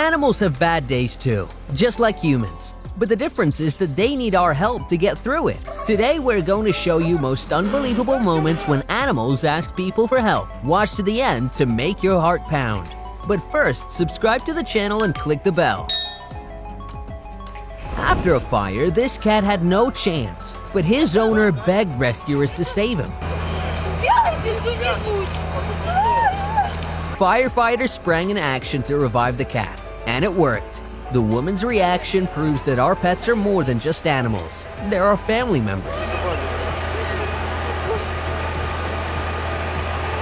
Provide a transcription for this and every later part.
Animals have bad days too, just like humans. But the difference is that they need our help to get through it. Today we're going to show you most unbelievable moments when animals ask people for help. Watch to the end to make your heart pound. But first, subscribe to the channel and click the bell. After a fire, this cat had no chance, but his owner begged rescuers to save him. Firefighters sprang into action to revive the cat, and it worked. The woman's reaction proves that our pets are more than just animals. They're our family members.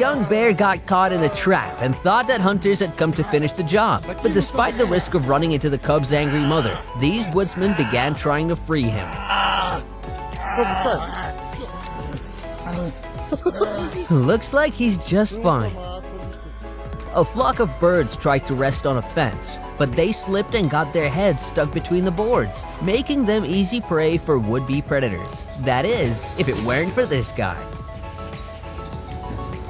Young bear got caught in a trap and thought that hunters had come to finish the job. But despite the risk of running into the cub's angry mother, these woodsmen began trying to free him. Looks like he's just fine. A flock of birds tried to rest on a fence, but they slipped and got their heads stuck between the boards, making them easy prey for would-be predators. That is, if it weren't for this guy.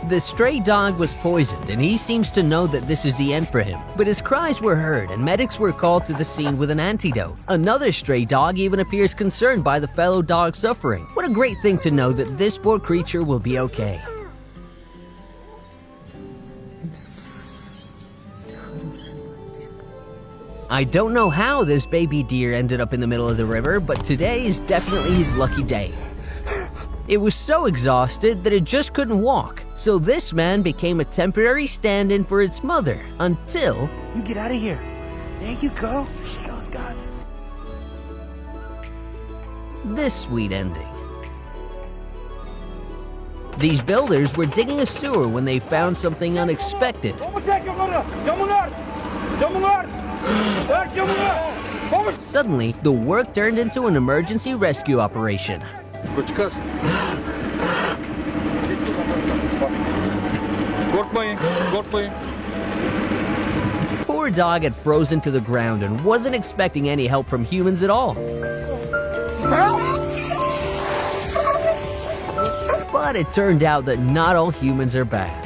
The stray dog was poisoned, and he seems to know that this is the end for him. But his cries were heard, and medics were called to the scene with an antidote. Another stray dog even appears concerned by the fellow dog suffering. What a great thing to know that this poor creature will be okay. I don't know how this baby deer ended up in the middle of the river, but today is definitely his lucky day. It was so exhausted that it just couldn't walk, so this man became a temporary stand-in for its mother until... You get out of here. There you go. There she goes, guys. This sweet ending. These builders were digging a sewer when they found something unexpected. Suddenly, the work turned into an emergency rescue operation. Poor dog had frozen to the ground and wasn't expecting any help from humans at all. But it turned out that not all humans are bad.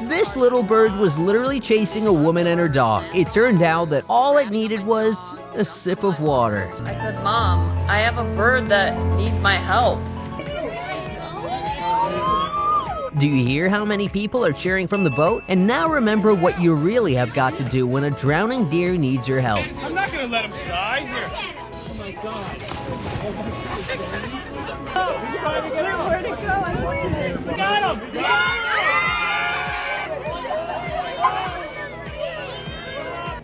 This little bird was literally chasing a woman and her dog. It turned out that all it needed was a sip of water. I said, Mom, I have a bird that needs my help. Do you hear how many people are cheering from the boat? And now remember what you really have got to do when a drowning deer needs your help. I'm not gonna let him die. Here. Oh my God. He's trying to get out. Where'd he go? Got him!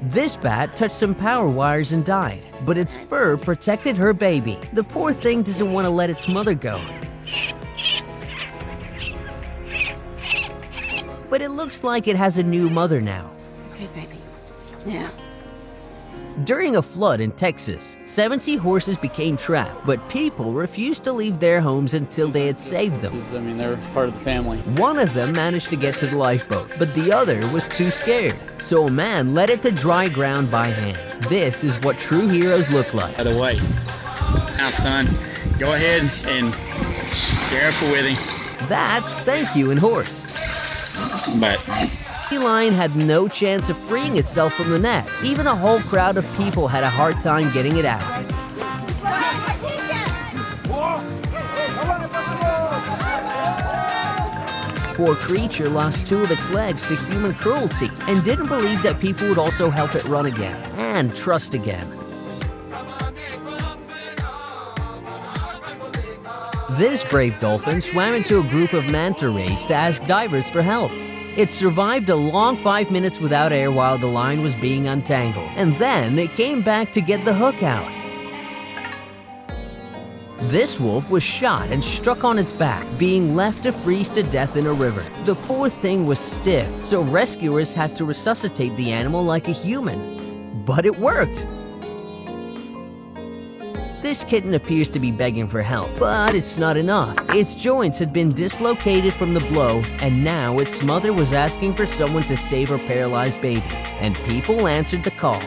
This bat touched some power wires and died, but its fur protected her baby. The poor thing doesn't want to let its mother go. But it looks like it has a new mother now. Okay, baby. Yeah. During a flood in Texas, 70 horses became trapped, but people refused to leave their homes until they had saved them. I mean, they're part of the family. One of them managed to get to the lifeboat, but the other was too scared. So a man led it to dry ground by hand. This is what true heroes look like. By the way, now son, go ahead and careful with him. That's thank you in horse. But The lion had no chance of freeing itself from the net. Even a whole crowd of people had a hard time getting it out. Poor creature lost 2 of its legs to human cruelty and didn't believe that people would also help it run again and trust again. This brave dolphin swam into a group of manta rays to ask divers for help. It survived a long 5 minutes without air while the line was being untangled, and then it came back to get the hook out. This wolf was shot and struck on its back, being left to freeze to death in a river. The poor thing was stiff, so rescuers had to resuscitate the animal like a human. But it worked! This kitten appears to be begging for help, but it's not enough. Its joints had been dislocated from the blow, and now its mother was asking for someone to save her paralyzed baby, and people answered the call.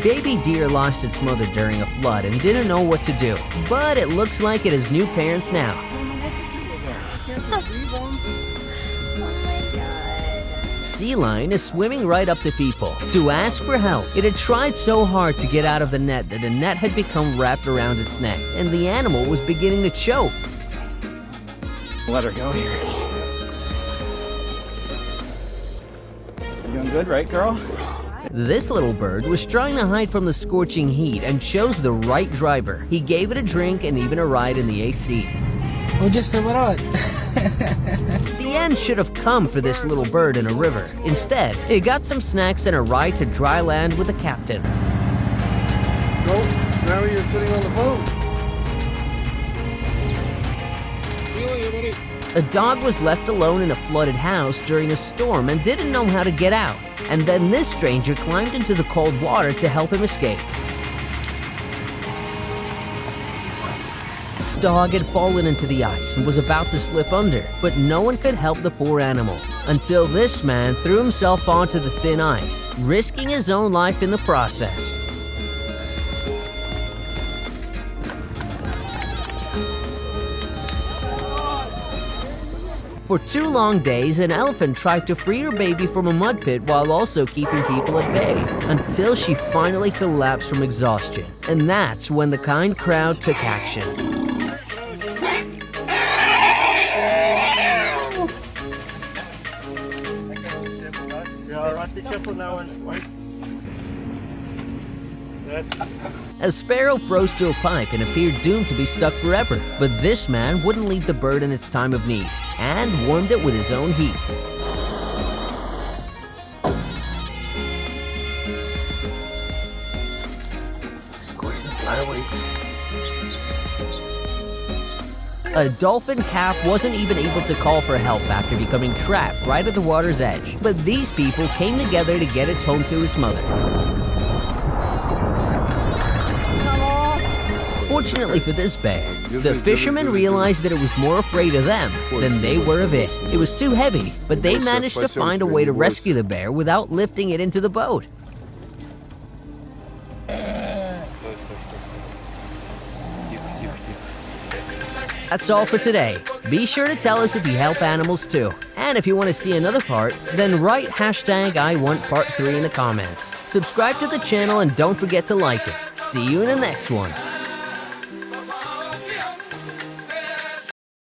Baby deer lost its mother during a flood and didn't know what to do, but it looks like it has new parents now. Sea lion is swimming right up to people to ask for help. It had tried so hard to get out of the net that the net had become wrapped around its neck, and the animal was beginning to choke. Let her go here. You doing good, right, girl? This little bird was trying to hide from the scorching heat and chose the right driver. He gave it a drink and even a ride in the AC. The end should have come for this little bird in a river. Instead, it got some snacks and a ride to dry land with the captain. Nope, now you're sitting on the phone. See you later, buddy. A dog was left alone in a flooded house during a storm and didn't know how to get out. And then this stranger climbed into the cold water to help him escape. The dog had fallen into the ice and was about to slip under, but no one could help the poor animal until this man threw himself onto the thin ice, risking his own life in the process. For 2 long days, an elephant tried to free her baby from a mud pit while also keeping people at bay, until she finally collapsed from exhaustion. And that's when the kind crowd took action. Be careful now and wait. A sparrow froze to a pipe and appeared doomed to be stuck forever. But this man wouldn't leave the bird in its time of need and warmed it with his own heat. A dolphin calf wasn't even able to call for help after becoming trapped right at the water's edge. But these people came together to get its home to its mother. Fortunately for this bear, the fishermen realized that it was more afraid of them than they were of it. It was too heavy, but they managed to find a way to rescue the bear without lifting it into the boat. That's all for today. Be sure to tell us if you help animals too. And if you want to see another part, then write #IWantPart3 in the comments. Subscribe to the channel and don't forget to like it. See you in the next one.